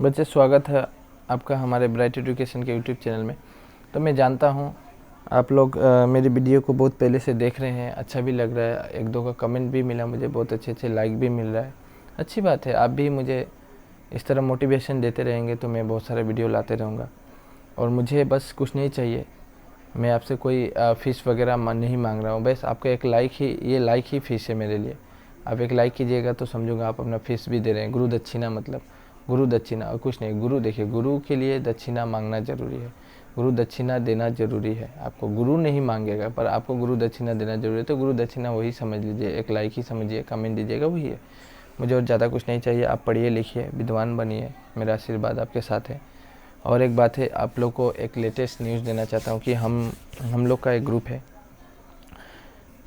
बच्चे, स्वागत है आपका हमारे ब्राइट एजुकेशन के यूट्यूब चैनल में। तो मैं जानता हूँ आप लोग मेरी वीडियो को बहुत पहले से देख रहे हैं, अच्छा भी लग रहा है। एक दो का कमेंट भी मिला मुझे, बहुत अच्छे लाइक भी मिल रहा है। अच्छी बात है, आप भी मुझे इस तरह मोटिवेशन देते रहेंगे तो मैं बहुत सारे वीडियो लाते रहूँगा। और मुझे बस कुछ नहीं चाहिए, मैं आपसे कोई फ़ीस वगैरह नहीं मांग रहा हूँ। बस आपका एक लाइक ही, ये लाइक ही फ़ीस है मेरे लिए। आप एक लाइक कीजिएगा तो समझूंगा आप अपना फ़ीस भी दे रहे हैं। गुरु दक्षिणा मतलब गुरु दक्षिणा और कुछ नहीं। गुरु देखिए, गुरु के लिए दक्षिणा मांगना ज़रूरी है, गुरु दक्षिणा देना ज़रूरी है। आपको गुरु नहीं मांगेगा पर आपको गुरु दक्षिणा देना ज़रूरी है। तो गुरु दक्षिणा वही समझ लीजिए, एक लाइक ही समझिए, कमेंट दीजिएगा, वही है। मुझे और ज़्यादा कुछ नहीं चाहिए। आप पढ़िए लिखिए, विद्वान बनिए, मेरा आशीर्वाद आपके साथ है। और एक बात है, आप लोग को एक लेटेस्ट न्यूज़ देना चाहता हूँ कि हम लोग का एक ग्रुप है।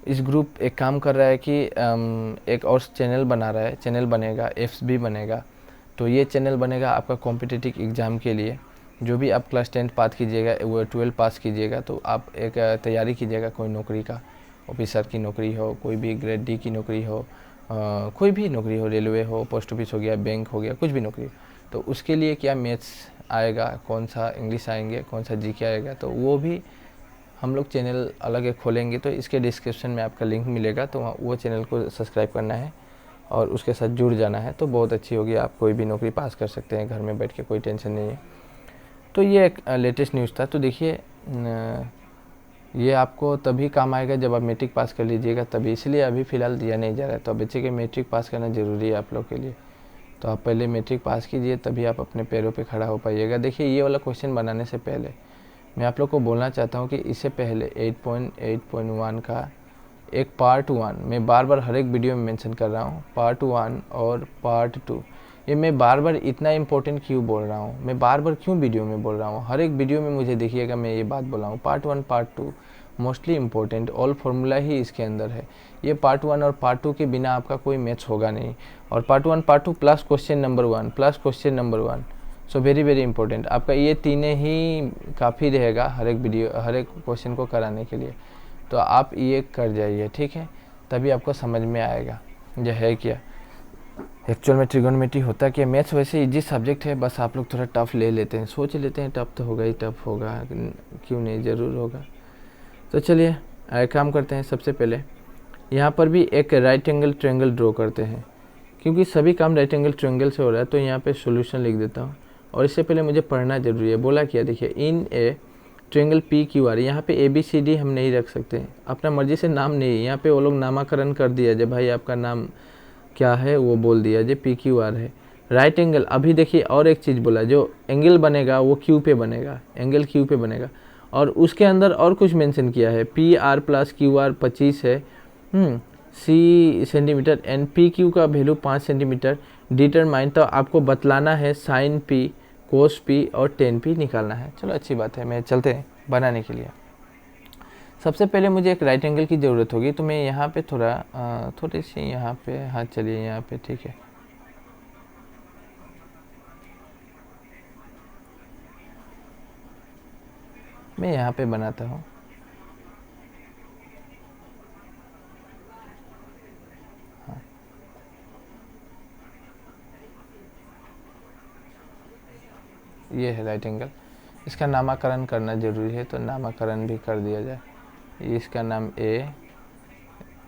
इस ग्रुप एक काम कर रहा है कि एक और चैनल बना रहा है, चैनल बनेगा, FB बनेगा। तो ये चैनल बनेगा आपका कॉम्पिटिटिव एग्ज़ाम के लिए। जो भी आप क्लास 10 पास कीजिएगा, वो 12 पास कीजिएगा तो आप एक तैयारी कीजिएगा कोई नौकरी का, ऑफिसर की नौकरी हो, कोई भी ग्रेड D की नौकरी हो, कोई भी नौकरी हो, रेलवे हो, पोस्ट ऑफिस हो गया, बैंक हो गया, कुछ भी नौकरी हो। तो उसके लिए क्या मैथ्स आएगा, कौन सा इंग्लिश आएंगे, कौन सा GK आएगा, तो वो भी हम लोग चैनल अलग एक खोलेंगे। तो इसके डिस्क्रिप्शन में आपका लिंक मिलेगा, तो वो चैनल को सब्सक्राइब करना है और उसके साथ जुड़ जाना है। तो बहुत अच्छी होगी, आप कोई भी नौकरी पास कर सकते हैं घर में बैठ के, कोई टेंशन नहीं है। तो ये एक लेटेस्ट न्यूज़ था। तो देखिए, ये आपको तभी काम आएगा जब आप मैट्रिक पास कर लीजिएगा, तभी। इसलिए अभी फ़िलहाल दिया नहीं जा रहा है। तो बच्चे के मैट्रिक पास करना ज़रूरी है आप लोग के लिए। तो आप पहले मैट्रिक पास कीजिए, तभी आप अपने पैरों पे खड़ा हो पाइएगा। देखिए, ये वाला क्वेश्चन बनाने से पहले मैं आप लोग को बोलना चाहता हूँ कि इससे पहले 8.8.1 का एक पार्ट 1 मैं बार बार हर एक वीडियो में मेंशन कर रहा हूँ, पार्ट 1 और पार्ट 2। ये मैं बार बार इतना इम्पोर्टेंट क्यों बोल रहा हूँ, मैं बार बार क्यों वीडियो में बोल रहा हूँ, हर एक वीडियो में मुझे देखिएगा मैं ये बात बोल रहा हूँ। Part 1 part 2 mostly important, all formula ही इसके अंदर है। ये पार्ट 1 और पार्ट 2 के बिना आपका कोई मैथ्स होगा नहीं। और part 1 part 2 plus question number 1 plus question number 1, so very very important. आपका ये तीनों ही काफ़ी रहेगा हर एक वीडियो, हर एक क्वेश्चन को कराने के लिए। तो आप ये कर जाइए, ठीक है, तभी आपको समझ में आएगा यह है क्या एक्चुअल में ट्रिगोनोमेट्री होता क्या। मैथ्स वैसे इजी सब्जेक्ट है, बस आप लोग थोड़ा टफ ले लेते हैं, सोच लेते हैं टफ तो होगा ही, टफ होगा क्यों नहीं, ज़रूर होगा। तो चलिए एक काम करते हैं। सबसे पहले यहाँ पर भी एक राइट एंगल ट्रायंगल ड्रॉ करते हैं, क्योंकि सभी काम राइट एंगल ट्रायंगल से हो रहा है। तो यहाँ पे सॉल्यूशन लिख देता हूँ। और इससे पहले मुझे पढ़ना जरूरी है। बोला क्या, देखिए, इन ए ट्रायंगल PQR, यहाँ पे ABCD हम नहीं रख सकते, अपना मर्जी से नाम नहीं। यहाँ पे वो लोग नामाकरण कर दिया जब भाई आपका नाम क्या है वो बोल दिया जो PQR है। राइट एंगल, अभी देखिए और एक चीज़ बोला, जो एंगल बनेगा वो Q पे बनेगा, एंगल Q पे बनेगा। और उसके अंदर और कुछ मेंशन किया है, PR + QR 25 है, C सेंटीमीटर, एंड PQ का वैल्यू 5 सेंटीमीटर। डिटरमाइन, तो आपको बतलाना है sin P, cos P और tan P निकालना है। चलो अच्छी बात है, मैं चलते हैं बनाने के लिए। सबसे पहले मुझे एक राइट एंगल की ज़रूरत होगी। तो मैं यहाँ पे थोड़ी सी यहाँ पे, हाँ चलिए यहाँ पे, ठीक है। मैं यहाँ पे बनाता हूँ। हाँ, ये है राइट एंगल। इसका नामकरण करना ज़रूरी है, तो नामकरण भी कर दिया जाए। इसका नाम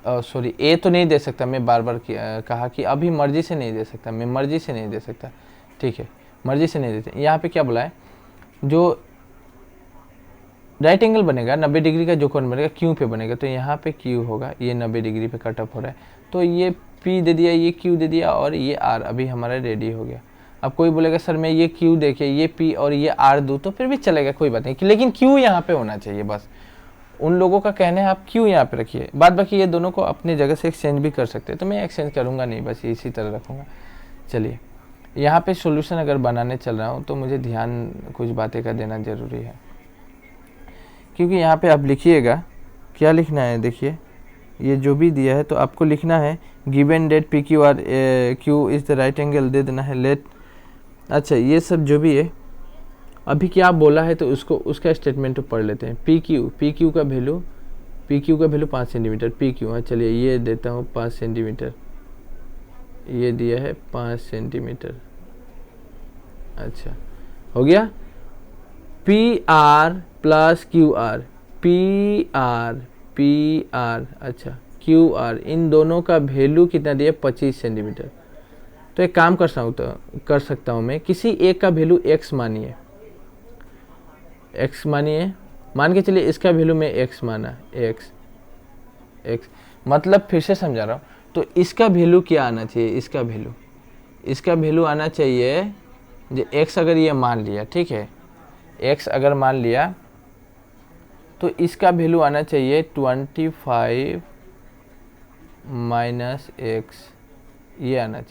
सॉरी ए तो नहीं दे सकता, मैं बार बार कहा कि अभी मर्जी से नहीं दे सकता, मैं मर्जी से नहीं दे सकता, ठीक है, मर्जी से नहीं देते। यहाँ पे क्या बोला है, जो राइट एंगल बनेगा 90 डिग्री का जो कोण बनेगा Q पे बनेगा। तो यहाँ पे Q होगा, ये 90 डिग्री पे कट ऑफ हो रहा है। तो ये P दे दिया, ये Q दे दिया और ये R अभी हमारा रेडी हो गया। अब कोई बोलेगा सर मैं ये Q देखे, ये P और ये R दूँ तो फिर भी चलेगा, कोई बात नहीं, लेकिन Q यहाँ पे होना चाहिए। बस उन लोगों का कहना है आप Q यहाँ पे रखिए, बाद बाकी ये दोनों को अपनी जगह से एक्सचेंज भी कर सकते हैं। तो मैं एक्सचेंज करूँगा नहीं, बस इसी तरह रखूँगा। चलिए, यहाँ पे सॉल्यूशन अगर बनाने चल रहा हूँ तो मुझे ध्यान कुछ बातें का देना ज़रूरी है, क्योंकि यहाँ पे आप लिखिएगा क्या लिखना है। देखिए, ये जो भी दिया है तो आपको लिखना है given date PQR Q is the right angle दे देना है, लेट। अच्छा, ये सब जो भी है अभी क्या बोला है तो उसका स्टेटमेंट तो पढ़ लेते हैं। PQ का वैल्यू 5 सेंटीमीटर PQ। हाँ चलिए, ये देता हूँ 5 सेंटीमीटर, ये दिया है 5 सेंटीमीटर। अच्छा हो गया, P R plus Q are, P R, अच्छा क्यू आर, इन दोनों का वैल्यू कितना दिया 25 सेंटीमीटर। तो एक काम कर सकता हूँ मैं, किसी एक का वैल्यू x मानिए, x मानिए, मान के चलिए इसका वैल्यू में x माना, x मतलब फिर से समझा रहा हूँ, तो इसका वैल्यू क्या आना चाहिए, इसका वैल्यू आना चाहिए जो x अगर ये मान लिया, ठीक है, x अगर मान लिया तो इसका वैल्यू आना चाहिए 25 माइनस x, ये आना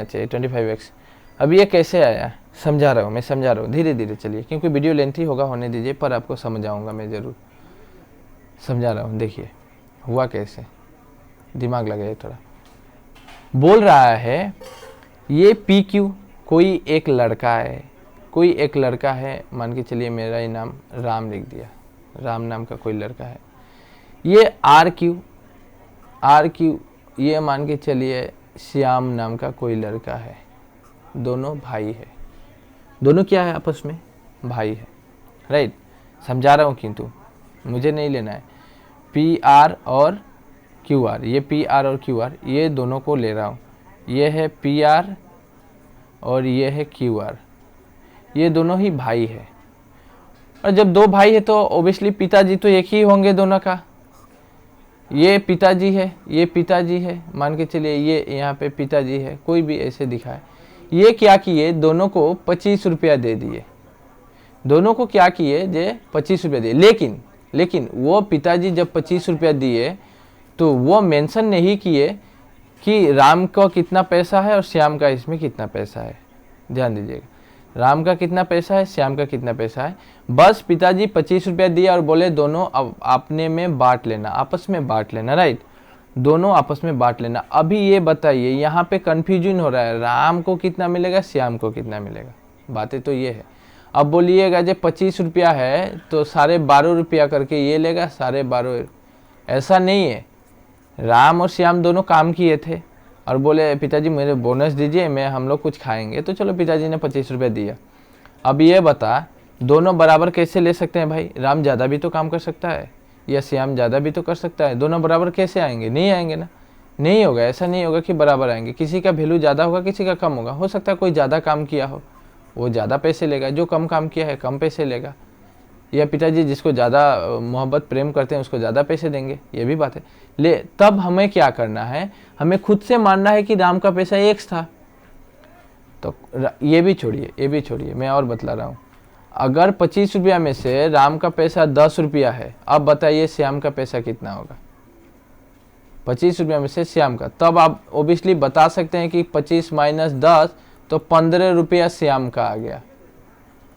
चाहिए 25x। अब ये कैसे आया मैं समझा रहा हूँ धीरे धीरे चलिए, क्योंकि वीडियो लेंथी होगा, होने दीजिए, पर आपको समझाऊंगा मैं, ज़रूर समझा रहा हूँ। देखिए हुआ कैसे, दिमाग लगाइए थोड़ा। बोल रहा है ये पी क्यू, कोई एक लड़का है, मान के चलिए मेरा ही नाम राम लिख दिया, राम नाम का कोई लड़का है। ये आर क्यू, ये मान के चलिए श्याम नाम का कोई लड़का है, दोनों भाई है, दोनों क्या है आपस में, भाई है, राइट। समझा रहा हूँ किंतु मुझे नहीं लेना है, पी आर और क्यू आर, ये पी आर और क्यू आर, ये दोनों को ले रहा हूँ, ये है पी आर और ये है क्यू आर, ये दोनों ही भाई है। और जब दो भाई है तो ओबियसली पिताजी तो एक ही होंगे दोनों का, ये पिताजी है, ये पिताजी है, मान के चलिए ये यहाँ पे पिताजी है, कोई भी ऐसे दिखाए। ये क्या किए, दोनों को 25 रुपया दे दिए, दोनों को क्या किए जे 25 रुपया दिए, लेकिन वो पिताजी जब 25 रुपया दिए तो वो मेंशन नहीं किए कि राम को कितना पैसा है और श्याम का इसमें कितना पैसा है। ध्यान दीजिएगा, राम का कितना पैसा है, श्याम का कितना पैसा है, बस पिताजी 25 रुपया दिया और बोले दोनों अपने में बांट लेना, आपस में बांट लेना, राइट, दोनों आपस में बांट लेना। अभी ये बताइए, यहाँ पे कन्फ्यूजन हो रहा है, राम को कितना मिलेगा, श्याम को कितना मिलेगा, बातें तो ये है। अब बोलिएगा जब 25 रुपया है तो 12.5 रुपया करके ये लेगा 12.5, ऐसा नहीं है। राम और श्याम दोनों काम किए थे और बोले पिताजी मेरे बोनस दीजिए, हम लोग कुछ खाएंगे, तो चलो पिताजी ने 25 रुपये दिया। अब ये बता दोनों बराबर कैसे ले सकते हैं भाई, राम ज़्यादा भी तो काम कर सकता है या श्याम ज़्यादा भी तो कर सकता है, दोनों बराबर कैसे आएंगे, नहीं आएंगे ना, नहीं होगा, ऐसा नहीं होगा कि बराबर आएंगे, किसी का वैल्यू ज़्यादा होगा, किसी का कम होगा। हो सकता है कोई ज़्यादा काम किया हो, वो ज़्यादा पैसे लेगा, जो कम काम किया है कम पैसे लेगा, या पिताजी जिसको ज़्यादा मोहब्बत प्रेम करते हैं उसको ज़्यादा पैसे देंगे, ये भी बात है। तब हमें क्या करना है, हमें खुद से मानना है कि राम का पैसा x था, तो ये भी छोड़िए, मैं और बतला रहा हूँ। अगर 25 रुपया में से राम का पैसा 10 रुपया है, अब बताइए श्याम का पैसा कितना होगा, 25 रुपया में से श्याम का, तब आप ओबियसली बता सकते हैं कि 25 माइनस 10 तो 15 रुपया श्याम का आ गया,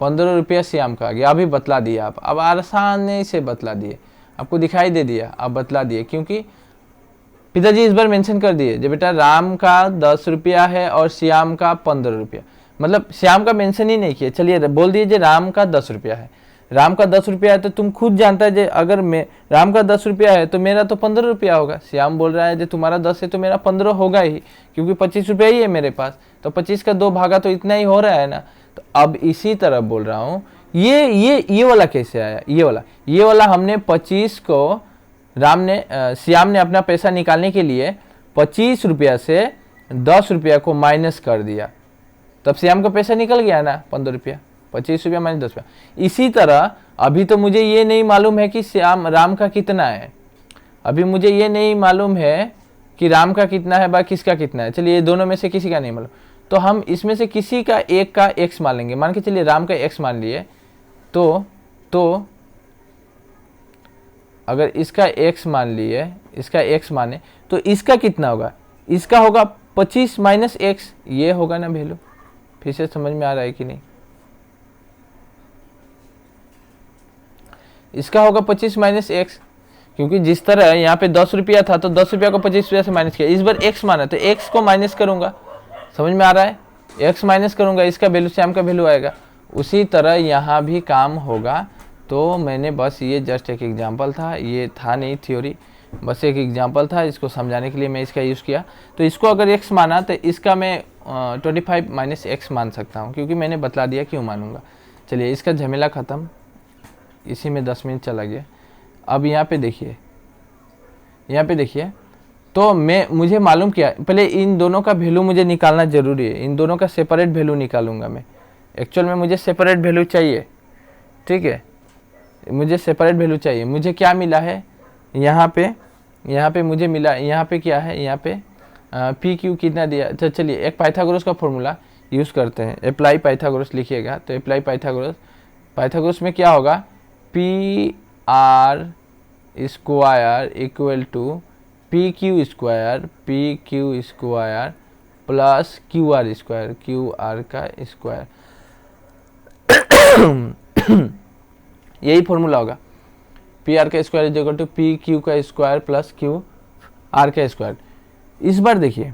15 रुपया श्याम का आ गया। अभी बतला दिया आप, अब आसानी से बतला दिए, आपको दिखाई दे दिया, आप बतला दिए, क्योंकि पिताजी इस बार मेंशन कर दिए जब बेटा राम का 10 रुपया है और श्याम का 15 रुपया, मतलब श्याम का मेंशन ही नहीं किया, चलिए बोल दिए राम का 10 रुपया है, राम का 10 रुपया है तो तुम खुद जानता है अगर मैं राम का 10 रुपया है तो मेरा तो 15 रुपया होगा। श्याम बोल रहा है तुम्हारा 10 है तो मेरा 15 होगा ही, क्योंकि 25 रुपया ही है मेरे पास, तो 25 का 2 भागा तो इतना ही हो रहा है ना। तो अब इसी तरह बोल रहा हूँ, ये वाला कैसे आया, ये वाला हमने 25 को श्याम ने अपना पैसा निकालने के लिए 25 रुपया से 10 रुपया को माइनस कर दिया, तब श्याम का पैसा निकल गया ना 15 रुपया, 25 रुपया माइनस 10 रुपया। इसी तरह अभी तो मुझे ये नहीं मालूम है कि राम का कितना है, अभी मुझे ये नहीं मालूम है कि राम का कितना है बा किसका कितना है, चलिए ये दोनों में से किसी का नहीं मालूम, तो हम इसमें से किसी का एक का x मान लेंगे, मान के चलिए राम का x मान लिए, तो अगर इसका x मान लिए, इसका x माने तो इसका कितना होगा, इसका होगा 25 माइनस x, ये होगा ना वैल्यू। फिर से समझ में आ रहा है कि नहीं, इसका होगा 25 माइनस x, क्योंकि जिस तरह यहाँ पे 10 रुपया था तो 10 रुपया को 25 रुपया से माइनस किया, इस बार x माना तो x को माइनस करूंगा, समझ में आ रहा है, x माइनस करूंगा, इसका वैल्यू श्याम का वैल्यू आएगा। उसी तरह यहाँ भी काम होगा। तो मैंने बस ये जस्ट एक एग्जांपल था, ये था नहीं थ्योरी, बस एक एग्जांपल था, इसको समझाने के लिए मैं इसका यूज़ किया। तो इसको अगर x माना तो इसका मैं 25 माइनस एक्स मान सकता हूँ, क्योंकि मैंने बतला दिया क्यों मानूंगा। चलिए इसका झमेला ख़त्म, इसी में 10 मिनट चला गया। अब यहाँ पे देखिए, यहाँ पे देखिए, तो मुझे मालूम किया, पहले इन दोनों का वैल्यू मुझे निकालना ज़रूरी है, इन दोनों का सेपरेट वैल्यू निकालूंगा मैं। एक्चुअल में मुझे सेपरेट वैल्यू चाहिए, ठीक है, मुझे सेपरेट वैल्यू चाहिए। मुझे क्या मिला है यहाँ पे मुझे मिला, यहाँ पे क्या है, यहाँ पे पी क्यू कितना दिया। अच्छा चलिए एक पाइथागोरस का फॉर्मूला यूज़ करते हैं। अप्लाई पाइथागोरस लिखिएगा, तो अप्लाई पाइथागोरस में क्या होगा, P R square equal to P Q square plus Q R का स्क्वायर। यही फॉर्मूला होगा, पी आर का square is equal to P Q का स्क्वायर प्लस क्यू आर का स्क्वायर। इस बार देखिए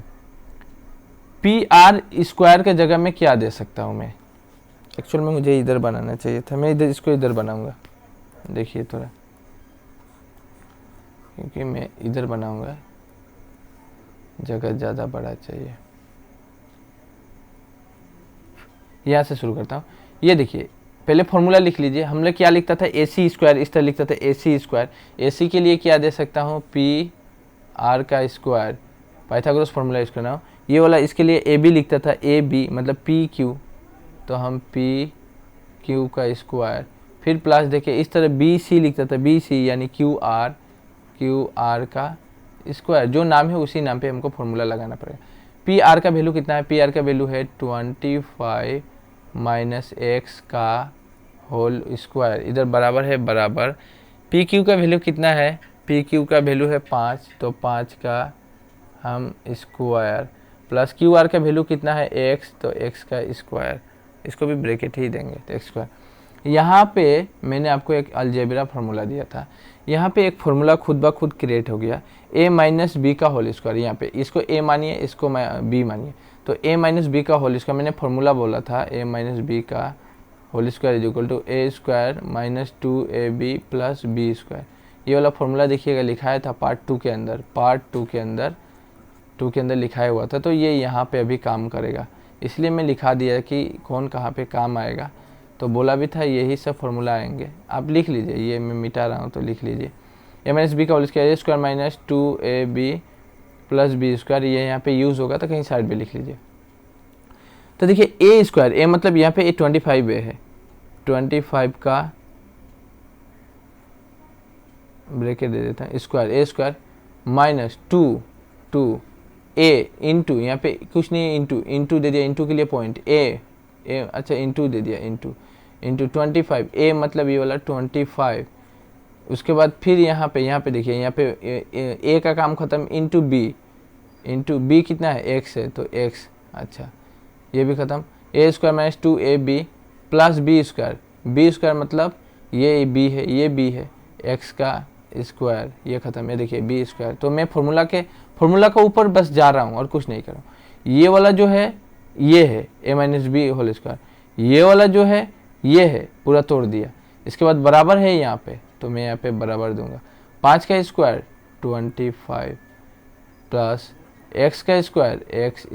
पी आर स्क्वायर के जगह में क्या दे सकता हूँ मैं। एक्चुअल में मुझे इधर बनाना चाहिए था, मैं इसको इधर बनाऊंगा, देखिए थोड़ा, क्योंकि मैं इधर बनाऊंगा, जगह ज़्यादा बड़ा चाहिए। यहाँ से शुरू करता हूँ। ये देखिए पहले फॉर्मूला लिख लीजिए, हमने क्या लिखता था, ए सी स्क्वायर, इस तरह लिखता था ए सी स्क्वायर। ए सी के लिए क्या दे सकता हूँ, पी आर का स्क्वायर, पाइथागोरस फॉर्मूला यूज करना हो। ये वाला इसके लिए ए बी लिखता था, ए बी मतलब पी क्यू, तो हम पी क्यू का स्क्वायर, फिर प्लस देखिए इस तरह बी सी लिखता था, बी सी यानी क्यू आर का स्क्वायर। जो नाम है उसी नाम पे हमको फॉर्मूला लगाना पड़ेगा। पी आर का वैल्यू कितना है, पी आर का वैल्यू है 25 माइनस एक्स का होल स्क्वायर, इधर बराबर है बराबर। पी क्यू का वैल्यू कितना है, पी क्यू का वैल्यू है 5, तो 5 का हम स्क्वायर प्लस क्यू आर का वैल्यू कितना है एक्स, तो एक्स का स्क्वायर, इसको भी ब्रैकेट ही देंगे, तो एक्स स्क्वायर। यहाँ पे मैंने आपको एक अलजेब्रा फार्मूला दिया था, यहाँ पे एक फार्मूला खुद ब खुद क्रिएट हो गया, a माइनस बी का होल स्क्वायर। यहाँ पे इसको a मानिए, इसको b मानिए, तो a माइनस बी का होल स्क्वायर, मैंने फार्मूला बोला था a माइनस बी का whole square is equal to a स्क्वायर minus 2ab plus B square. ये वाला फार्मूला देखिएगा लिखाया था पार्ट 2 के अंदर लिखाया हुआ था, तो ये यहाँ पे अभी काम करेगा, इसलिए मैं लिखा दिया कि कौन कहाँ पे काम आएगा। तो बोला भी था यही सब फार्मूला आएंगे, आप लिख लीजिए, ये मैं मिटा रहा हूँ तो लिख लीजिए। ए माइनस बी का whole square, A square minus 2ab plus B square, ये यहाँ पे यूज़ होगा तो कहीं साइड पे लिख लीजिए। तो देखिए ए स्क्वायर, ए मतलब यहाँ पे 25 ए है, 25 का ब्रैकेट दे देता है square, A square minus 2 A into, यहाँ पे कुछ नहीं, इंटू दे दिया, इंटू के लिए पॉइंट, ए अच्छा इंटू दे दिया, इंटू 25, ए मतलब ये वाला 25। उसके बाद फिर यहाँ पे देखिए, यहाँ पे ए का काम खत्म, इंटू बी कितना है एक्स है, तो एक्स, अच्छा ये भी खत्म। A square minus 2ab plus B square मतलब ये बी है, ये बी है, एक्स का स्क्वायर, ये खत्म है, देखिए बी स्क्वायर। तो मैं फॉर्मूला का ऊपर बस जा रहा हूँ और कुछ नहीं कर रहा हूँ। ये वाला जो है ये है ए माइनस बी होल स्क्वायर, ये वाला जो है ये है, पूरा तोड़ दिया। इसके बाद बराबर है यहाँ पे, तो मैं यहाँ पे बराबर दूंगा, 5 का स्क्वायर 25 प्लस एक्स का स्क्वायर एक्स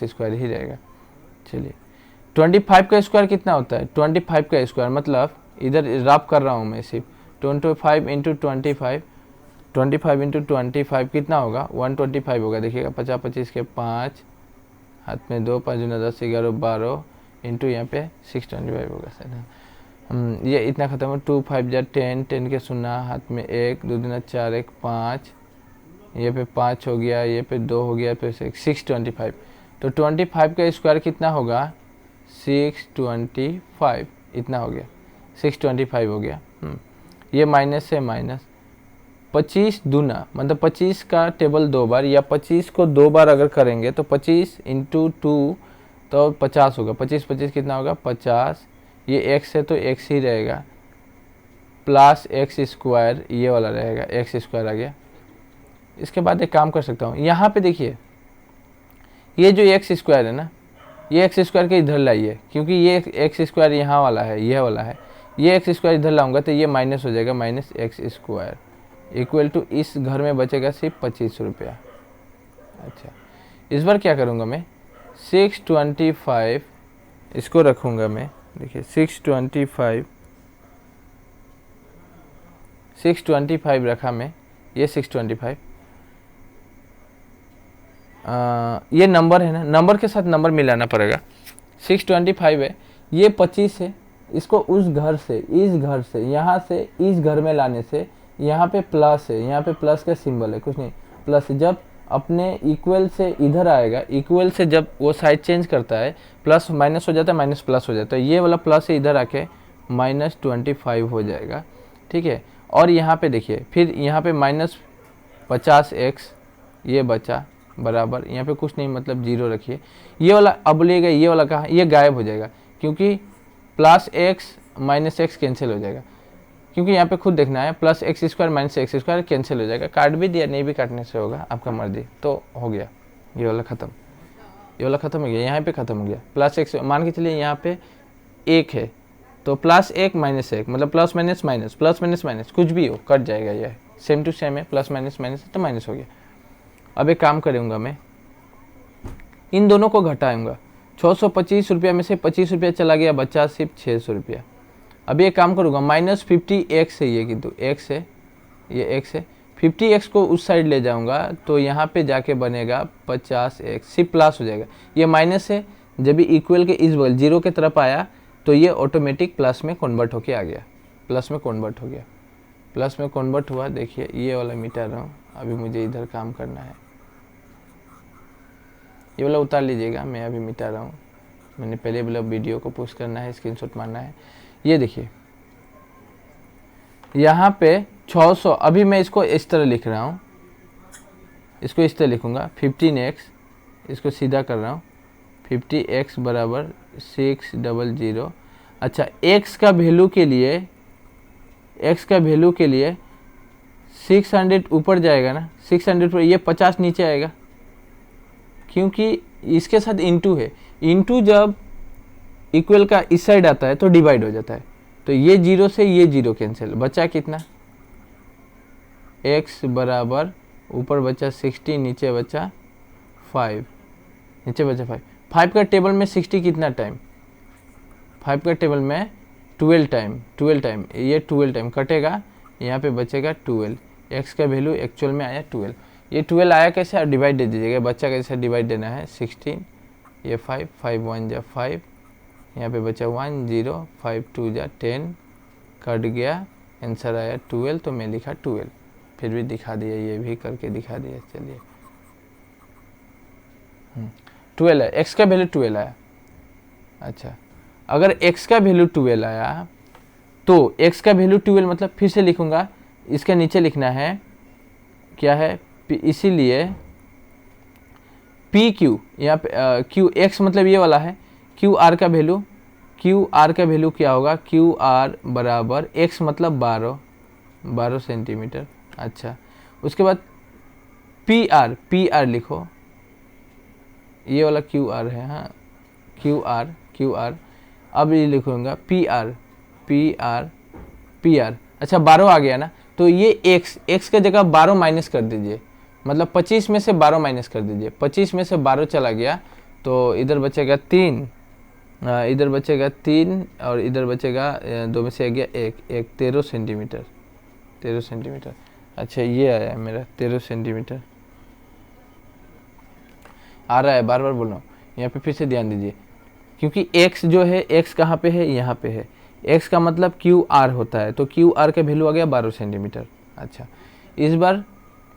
स्क्वायर ही रहेगा। चलिए 25 का स्क्वायर कितना होता है, 25 का स्क्वायर मतलब इधर रफ कर रहा हूँ मैं सिर्फ, 25 इंटू 25 इंटू 25 कितना होगा, 125 होगा। देखिएगा 50 25 के 5, हाथ में 2, 5 दूना 10 11 12 इंटू यहाँ पे 625 होगा सर। ये इतना खत्म हो, 2 5 जा 10, 10 के 0, हाथ में 1, 2 दूना 4 1 5, ये पे 5 हो गया, ये पे 2 हो गया, फिर 625। तो 25 का स्क्वायर कितना होगा, 625, इतना हो गया, 625 हो गया। ये माइनस से माइनस, 25 दूना मतलब 25 का टेबल 2 बार, या 25 को 2 बार अगर करेंगे तो 25 इंटू 2 तो 50 होगा, 25 25 कितना होगा 50, ये एक्स है तो एक्स ही रहेगा, प्लस एक्स स्क्वायर ये वाला रहेगा, एक्स स्क्वायर आ गया। इसके बाद एक काम कर सकता हूँ, यहाँ पे देखिए ये जो एक्स स्क्वायर है ना, ये एक्स स्क्वायर के इधर लाइए, क्योंकि ये एक्स स्क्वायर यहाँ वाला है, यह वाला है, ये एक्स स्क्वायर इधर लाऊंगा तो ये माइनस हो जाएगा, minus X square equal to, इस घर में बचेगा सिर्फ 25 रुपया। अच्छा इस बार क्या करूँगा मैं 625 इसको रखूँगा मैं, देखिए 625 रखा मैं, ये 625 ये नंबर है ना, नंबर के साथ नंबर मिलाना पड़ेगा। 625 है, ये 25 है, इसको उस घर से इस घर से यहाँ से इस घर में लाने से यहाँ पे प्लस है, यहाँ पे प्लस का सिंबल है, कुछ नहीं प्लस। जब अपने इक्वल से इधर आएगा, इक्वल से जब वो साइड चेंज करता है प्लस माइनस हो जाता है, माइनस प्लस हो जाता है, ये वाला प्लस से इधर आके -25 हो जाएगा, ठीक है। और यहाँ पे देखिए फिर यहाँ पे -50x ये बचा बराबर, यहाँ पे कुछ नहीं मतलब 0 रखिए। ये वाला अब बोलिएगा ये वाला कहाँ, ये गायब हो जाएगा क्योंकि +x -x कैंसिल हो जाएगा, क्योंकि यहाँ पे खुद देखना है +x² -x² कैंसिल हो जाएगा। काट भी दिया, नहीं भी काटने से होगा, आपका मर्जी। तो हो गया ये वाला ख़त्म, ये वाला ख़त्म हो गया, यहाँ पे ख़त्म हो गया। +x मान के चलिए यहाँ पे 1 है तो +1 -1 मतलब प्लस माइनस माइनस कुछ भी हो कट जाएगा, ये सेम टू सेम है, प्लस माइनस माइनस तो माइनस हो गया। अब एक काम करूँगा मैं, इन दोनों को घटाऊँगा। 625 रुपया में से 25 रुपया चला गया, बचा सिर्फ 600 रुपया। अब ये काम करूँगा -50x है, ये किंतु x है, ये x है, 50x को उस साइड ले जाऊँगा तो यहाँ पे जाके बनेगा 50x, सिर्फ प्लस हो जाएगा। ये माइनस है, जब भी इक्वल के इस बगल 0 के तरफ आया तो ये ऑटोमेटिक प्लस में कन्वर्ट होके आ गया, प्लस में कन्वर्ट हो गया, प्लस में कन्वर्ट हुआ। देखिए ये वाला मिटा रहा हूँ, अभी मुझे इधर काम करना है, ये वाला उतार लीजिएगा, मैं अभी मिटा रहा हूँ। मैंने पहले बोला वीडियो को पुश करना है, स्क्रीनशॉट मारना है। ये देखिए यहाँ पे 600, अभी मैं इसको इस तरह लिख रहा हूँ, इसको इस तरह लिखूँगा 15x, इसको सीधा कर रहा हूँ, 50x बराबर 600। अच्छा x का वैल्यू के लिए, x का वैल्यू के लिए 600 ऊपर जाएगा ना, 600 पर, ये 50 नीचे आएगा क्योंकि इसके साथ इंटू है। इंटू जब इक्वल का इस साइड आता है तो डिवाइड हो जाता है, तो ये 0 से ये 0 कैंसिल, बचा कितना x बराबर ऊपर बचा 60, नीचे बचा 5, नीचे बचा 5। 5 का टेबल में 60 कितना टाइम, 5 का टेबल में 12 टाइम, 12 टाइम, ये 12 टाइम कटेगा, यहाँ पे बचेगा 12। x का वैल्यू एक्चुअल में आया 12। ये 12 आया कैसे, डिवाइड दे दीजिएगा, बच्चा कैसे डिवाइड देना है 16, ये 5, 5 1 जा 5, यहाँ पे बचा 1 0, 5 2 जा 10, कट गया, आंसर आया 12, तो मैं लिखा 12, फिर भी दिखा दिया, ये भी करके दिखा दिया। चलिए 12 है, x का वैल्यू 12 आया। अच्छा अगर x का वैल्यू 12 आया तो x का वैल्यू 12 मतलब फिर से लिखूंगा, इसके नीचे लिखना है क्या है, इसीलिए पी क्यू, यहाँ पे क्यू एक्स मतलब ये वाला है, क्यू आर का वैल्यू, क्यू आर का वैल्यू क्या होगा, क्यू आर बराबर एक्स मतलब 12 सेंटीमीटर। अच्छा उसके बाद पी आर लिखो, ये वाला क्यू आर है, हाँ क्यू आर। अब ये लिखूंगा पी आर। अच्छा 12 आ गया ना, तो ये एक्स का जगह 12 माइनस कर दीजिए, मतलब 25 में से 12 माइनस कर दीजिए। 25 में से 12 चला गया तो इधर बचेगा 3, इधर बचेगा 3 और इधर बचेगा 2 में से गया 1 13 सेंटीमीटर, 13 सेंटीमीटर। अच्छा ये आया मेरा 13 सेंटीमीटर आ रहा है, बार बार बोल रहा हूँ, यहाँ पे फिर से ध्यान दीजिए क्योंकि x जो है, x कहाँ पे है, यहाँ पे है। x का मतलब क्यू आर होता है, तो क्यू आर का वैल्यू आ गया 12 सेंटीमीटर। अच्छा इस बार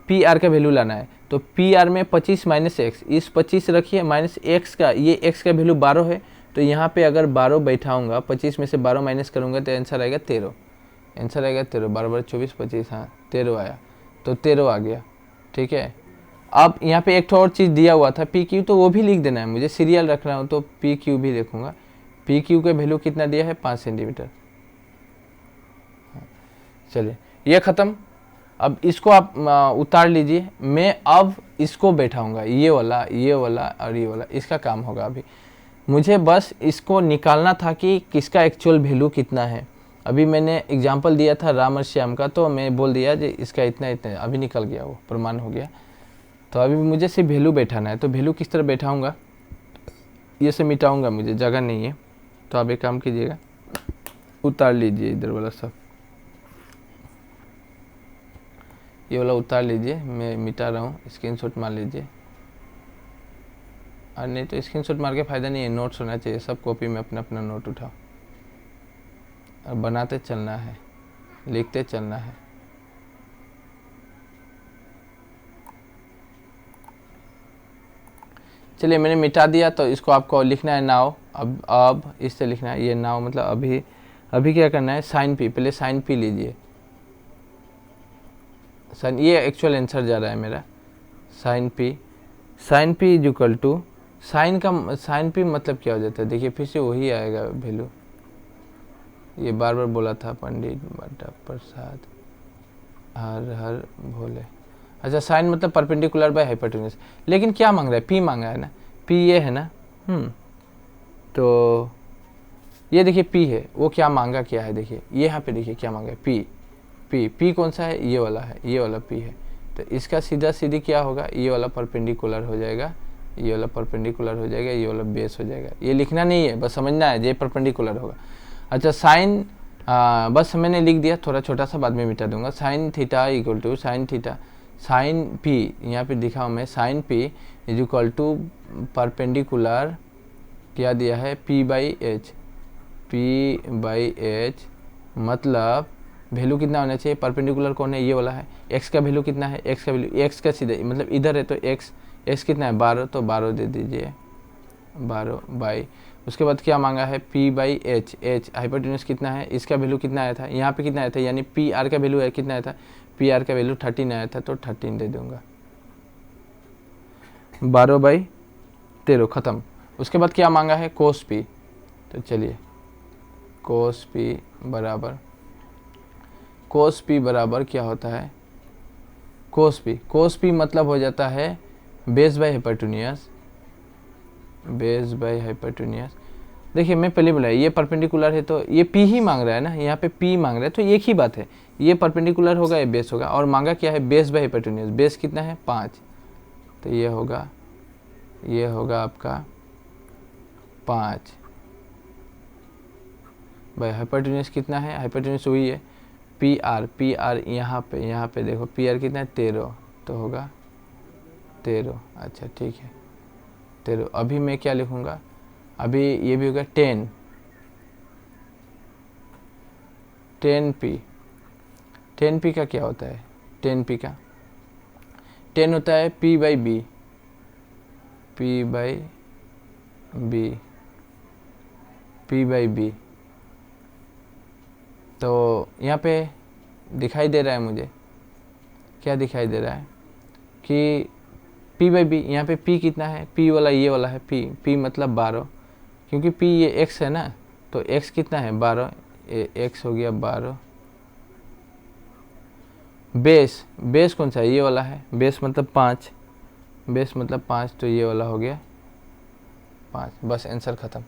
पी आर का वैल्यू लाना है, तो पी आर में 25 माइनस एक्स, इस 25 रखिए माइनस एक्स का, ये x का वैल्यू 12 है, तो यहाँ पे अगर 12 बैठाऊंगा, 25 में से 12 माइनस करूँगा तो आंसर आएगा 13, आंसर आएगा 13, 12 24 25, हाँ 13 आया, तो 13 आ गया। ठीक है, अब यहाँ पे एक और चीज़ दिया हुआ था पी क्यू, तो वो भी लिख देना है, मुझे सीरियल रख रहा हूँ तो पी क्यू भी लिखूँगा। पी क्यू का वैल्यू कितना दिया है, 5 सेंटीमीटर। चलिए ये ख़त्म। अब इसको आप उतार लीजिए, मैं अब इसको बैठाऊंगा, ये वाला और ये वाला, इसका काम होगा। अभी मुझे बस इसको निकालना था कि किसका एक्चुअल वैल्यू कितना है। अभी मैंने एग्जांपल दिया था राम और श्याम का, तो मैं बोल दिया कि इसका इतना इतना, अभी निकल गया, वो प्रमाण हो गया। तो अभी मुझे सिर्फ वैल्यू बैठाना है, तो वैल्यू किस तरह बैठाऊंगा, ये से मिटाऊंगा, मुझे जगह नहीं है। तो आप एक काम कीजिएगा, उतार लीजिए इधर वाला सब, ये वाला उतार लीजिए, मैं मिटा रहा हूँ, स्क्रीनशॉट मार लीजिए। और नहीं तो स्क्रीनशॉट मार के फ़ायदा नहीं है, नोट्स होना चाहिए, सब कॉपी में अपना अपना नोट उठाओ और बनाते चलना है, लिखते चलना है। चलिए मैंने मिटा दिया, तो इसको आपको लिखना है नाउ। अब इससे लिखना है, ये नाउ मतलब अभी। अभी क्या करना है, साइन पी, पहले साइन पी लीजिए। साइन, ये एक्चुअल आंसर जा रहा है मेरा, sine P is equal to, sine P मतलब क्या हो जाता है, देखिए फिर से वही आएगा वैल्यू, ये बार बार बोला था, पंडित बट्टा प्रसाद हर हर भोले। अच्छा, साइन मतलब परपेंडिकुलर बाय हाइपोटेन्यूज, लेकिन क्या मांग रहा है, पी मांगा है ना, पी ये है ना। तो ये देखिए पी है, वो क्या मांगा क्या है, देखिए ये यहाँ पे देखिए क्या मांगा है, पी कौन सा है, ये वाला है, ये वाला पी है। तो इसका सीधा सीधी क्या होगा, ये वाला परपेंडिकुलर हो जाएगा, ये वाला परपेंडिकुलर हो जाएगा, ये वाला बेस हो जाएगा। ये लिखना नहीं है, बस समझना है, ये परपेंडिकुलर होगा। अच्छा, साइन बस मैंने लिख दिया, थोड़ा छोटा सा, बाद में मिटा दूंगा। Sine theta equal to sine theta, sine P यहाँ पे दिखा हूँ मैं, sine P is equal to perpendicular क्या दिया है, पी बाई एच, मतलब वैल्यू कितना होना चाहिए, परपेंडिकुलर कौन है, ये वाला है। एक्स का वैल्यू कितना है, एक्स का वैल्यू, एक्स का सीधा मतलब इधर है, तो एक्स कितना है 12, तो 12 दे दीजिए, 12 बाई, उसके बाद क्या मांगा है, पी बाई एच हाइपोटेन्यूज कितना है, इसका वैल्यू कितना आया था, यहाँ पे कितना आया था, यानी पी आर का वैल्यू है कितना आया था, पी आर का वैल्यू 13 आया था, तो 13 दे दूंगा, 12/13 ख़त्म। उसके बाद क्या मांगा है, कोस पी, तो चलिए कोस पी बराबर क्या होता है, कोस पी मतलब हो जाता है बेस बाय हाइपोटेन्यूज। देखिए मैं पहले बोला ये परपेंडिकुलर है, तो ये पी ही मांग रहा है ना, यहाँ पे पी मांग रहा है, तो एक ही बात है, ये परपेंडिकुलर होगा, ये बेस होगा। और मांगा क्या है, बेस बाय हाइपोटेन्यूज, बेस कितना है 5, तो ये होगा आपका 5 बाय हाइपोटेन्यूज कितना है, हाइपोटेन्यूज वही है पी आर यहाँ पे देखो पी आर कितना है 13, तो होगा 13। अच्छा ठीक है 13। अभी मैं क्या लिखूँगा, अभी ये भी होगा 10 पी का क्या होता है, 10 पी का 10 होता है पी बाई बी। तो यहाँ पे दिखाई दे रहा है मुझे, क्या दिखाई दे रहा है कि पी बाई बी, यहाँ पे पी कितना है, पी वाला ये वाला है, पी मतलब 12, क्योंकि पी ये एक्स है ना, तो एक्स कितना है 12, एक्स हो गया 12। बेस कौन सा है, ये वाला है, बेस मतलब 5, तो ये वाला हो गया 5। बस आंसर ख़त्म,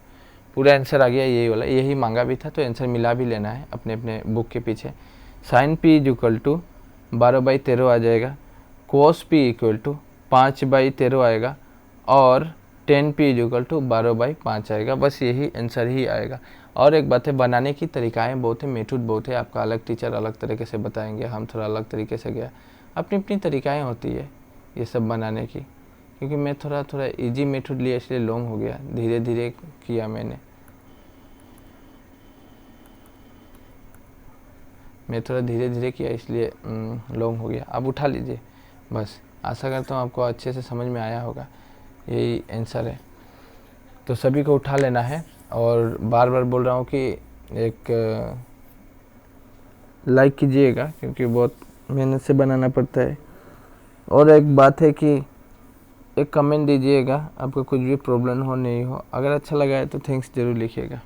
पूरा आंसर आ गया, यही वाला, यही मांगा भी था, तो आंसर मिला भी लेना है अपने अपने बुक के पीछे। Sine P is equal to 12/13 आ जाएगा, कोस पी इक्वल टू 5/13 आएगा, और 10 पी इज इक्वल टू 12/5 आएगा। बस यही आंसर ही आएगा। और एक बात है, बनाने की तरीकाएँ बहुत है, मेथड बहुत है, आपका अलग टीचर अलग तरीके से बताएंगे, हम थोड़ा अलग तरीके से गया, अपनी अपनी तरीकाएँ होती है ये सब बनाने की। क्योंकि मैं थोड़ा इजी मेथड लिया, इसलिए लॉन्ग हो गया, धीरे धीरे किया मैं थोड़ा धीरे धीरे किया, इसलिए लॉन्ग हो गया। अब उठा लीजिए, बस आशा करता हूँ आपको अच्छे से समझ में आया होगा, यही आंसर है। तो सभी को उठा लेना है, और बार बार बोल रहा हूँ कि एक लाइक कीजिएगा, क्योंकि बहुत मेहनत से बनाना पड़ता है। और एक बात है कि एक कमेंट दीजिएगा, आपको कुछ भी प्रॉब्लम हो नहीं हो, अगर अच्छा लगा है तो थैंक्स ज़रूर लिखिएगा।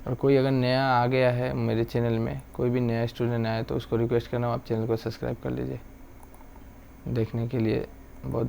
और कोई अगर नया आ गया है मेरे चैनल में, कोई भी नया स्टूडेंट आया, तो उसको रिक्वेस्ट करना आप चैनल को सब्सक्राइब कर लीजिए। देखने के लिए बहुत